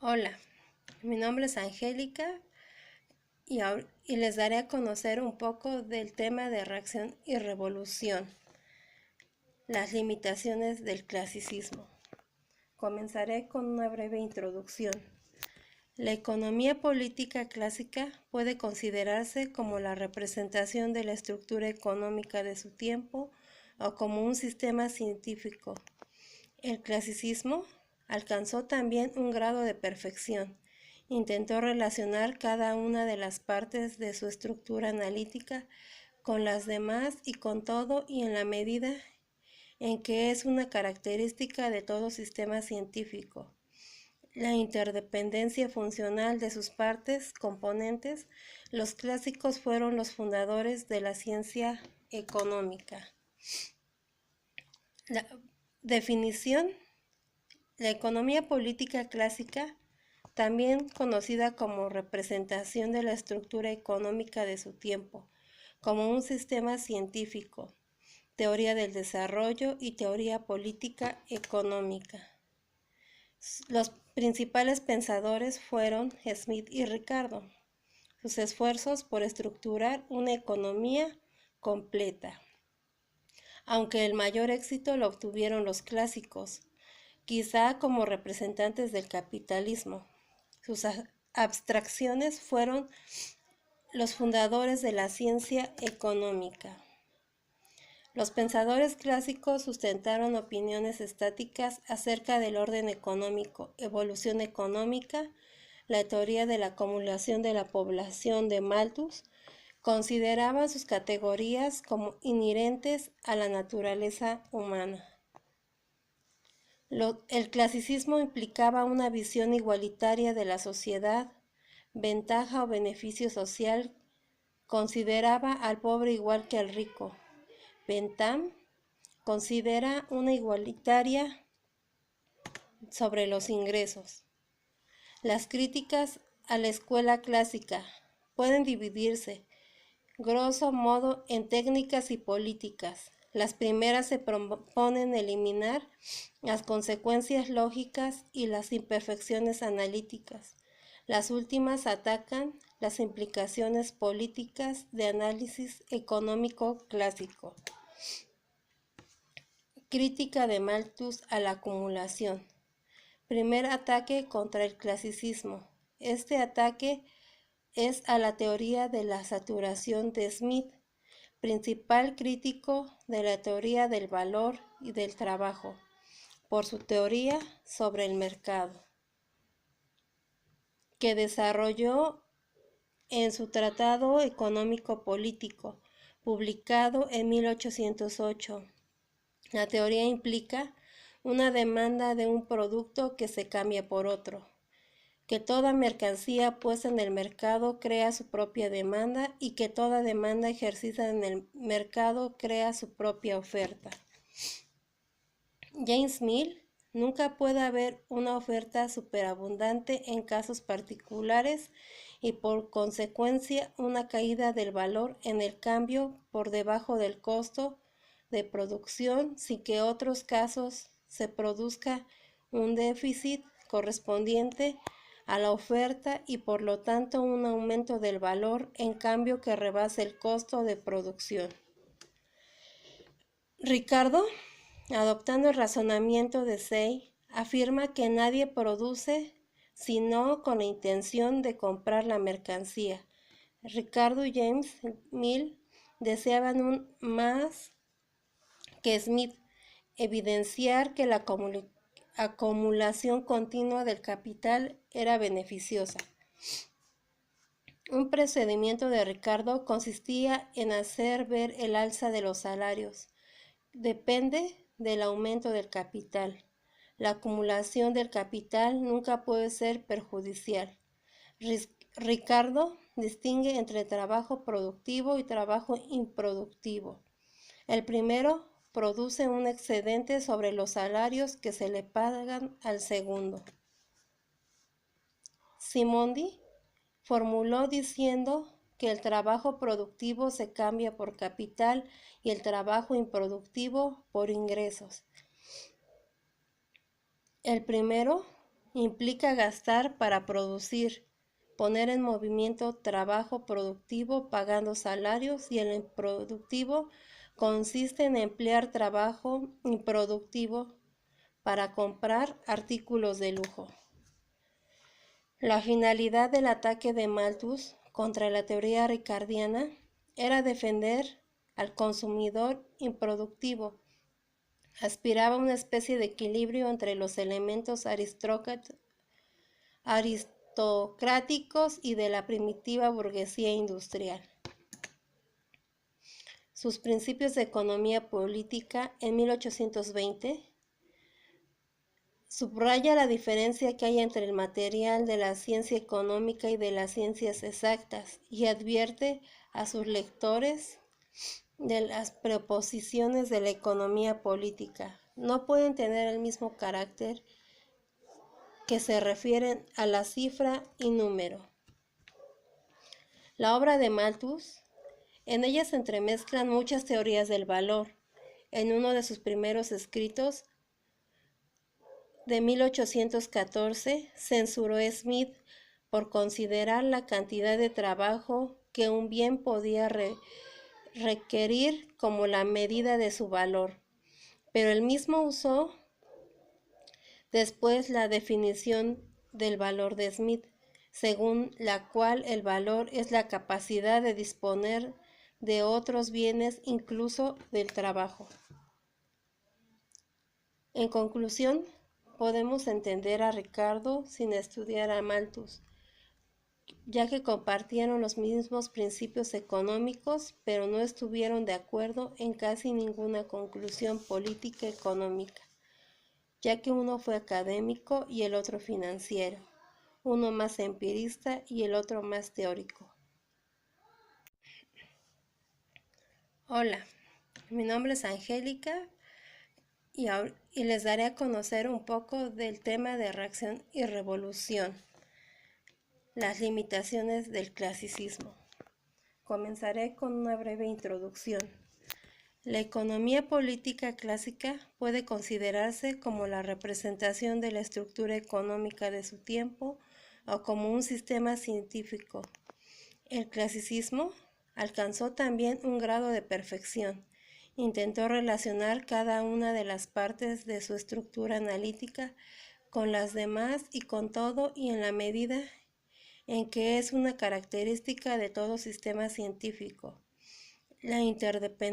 Hola, mi nombre es Angélica y les daré a conocer un poco del tema de reacción y revolución, las limitaciones del clasicismo. Comenzaré con una breve introducción. La economía política clásica puede considerarse como la representación de la estructura económica de su tiempo o como un sistema científico. El clasicismo alcanzó también un grado de perfección. Intentó relacionar cada una de las partes de su estructura analítica con las demás y con todo y en la medida en que es una característica de todo sistema científico. La interdependencia funcional de sus partes componentes, los clásicos fueron los fundadores de la ciencia económica. La definición: la economía política clásica, también conocida como representación de la estructura económica de su tiempo, como un sistema científico, teoría del desarrollo y teoría política económica. Los principales pensadores fueron Smith y Ricardo. Sus esfuerzos por estructurar una economía completa. Aunque el mayor éxito lo obtuvieron los clásicos, quizá como representantes del capitalismo. Sus abstracciones fueron los fundadores de la ciencia económica. Los pensadores clásicos sustentaron opiniones estáticas acerca del orden económico, evolución económica, la teoría de la acumulación de la población de Malthus. Consideraban sus categorías como inherentes a la naturaleza humana. El clasicismo implicaba una visión igualitaria de la sociedad, ventaja o beneficio social, consideraba al pobre igual que al rico. Bentham considera una igualitaria sobre los ingresos. Las críticas a la escuela clásica pueden dividirse, grosso modo, en técnicas y políticas. Las primeras se proponen eliminar las consecuencias lógicas y las imperfecciones analíticas. Las últimas atacan las implicaciones políticas de análisis económico clásico. Crítica de Malthus a la acumulación. Primer ataque contra el clasicismo. Este ataque es a la teoría de la saturación de Smith, principal crítico de la teoría del valor y del trabajo, por su teoría sobre el mercado, que desarrolló en su Tratado Económico-Político, publicado en 1808. La teoría implica una demanda de un producto que se cambia por otro, que toda mercancía puesta en el mercado crea su propia demanda y que toda demanda ejercida en el mercado crea su propia oferta. James Mill: nunca puede haber una oferta superabundante en casos particulares y por consecuencia una caída del valor en el cambio por debajo del costo de producción sin que en otros casos se produzca un déficit correspondiente a la oferta y por lo tanto un aumento del valor en cambio que rebase el costo de producción. Ricardo, adoptando el razonamiento de Say, afirma que nadie produce sino con la intención de comprar la mercancía. Ricardo y James Mill deseaban más que Smith, evidenciar que la acumulación continua del capital era beneficiosa. Un procedimiento de Ricardo consistía en hacer ver el alza de los salarios depende del aumento del capital. La acumulación del capital nunca puede ser perjudicial. Ricardo distingue entre trabajo productivo y trabajo improductivo. El primero produce un excedente sobre los salarios que se le pagan al segundo. Simondi formuló diciendo que el trabajo productivo se cambia por capital y el trabajo improductivo por ingresos. El primero Implica gastar para producir, poner en movimiento trabajo productivo pagando salarios, y el improductivo consiste en emplear trabajo improductivo para comprar artículos de lujo. La finalidad del ataque de Malthus contra la teoría ricardiana era defender al consumidor improductivo. Aspiraba a una especie de equilibrio entre los elementos aristocráticos y de la primitiva burguesía industrial. Sus principios de economía política en 1820 subraya la diferencia que hay entre el material de la ciencia económica y de las ciencias exactas, y advierte a sus lectores de las proposiciones de la economía política. No pueden tener el mismo carácter, que se refieren a la cifra y número. La obra de Malthus, en ella se entremezclan muchas teorías del valor. En uno de sus primeros escritos, de 1814, censuró a Smith por considerar la cantidad de trabajo que un bien podía requerir como la medida de su valor, pero él mismo usó después la definición del valor de Smith, según la cual el valor es la capacidad de disponer de otros bienes, incluso del trabajo. En conclusión, podemos entender a Ricardo sin estudiar a Malthus, ya que compartieron los mismos principios económicos, pero no estuvieron de acuerdo en casi ninguna conclusión política económica, ya que uno fue académico y el otro financiero, uno más empirista y el otro más teórico. Hola, mi nombre es Angélica y les daré a conocer un poco del tema de reacción y revolución, las limitaciones del clasicismo. Comenzaré con una breve introducción. La economía política clásica puede considerarse como la representación de la estructura económica de su tiempo o como un sistema científico. El clasicismo alcanzó también un grado de perfección. Intentó relacionar cada una de las partes de su estructura analítica con las demás y con todo y en la medida en que es una característica de todo sistema científico. La interdependencia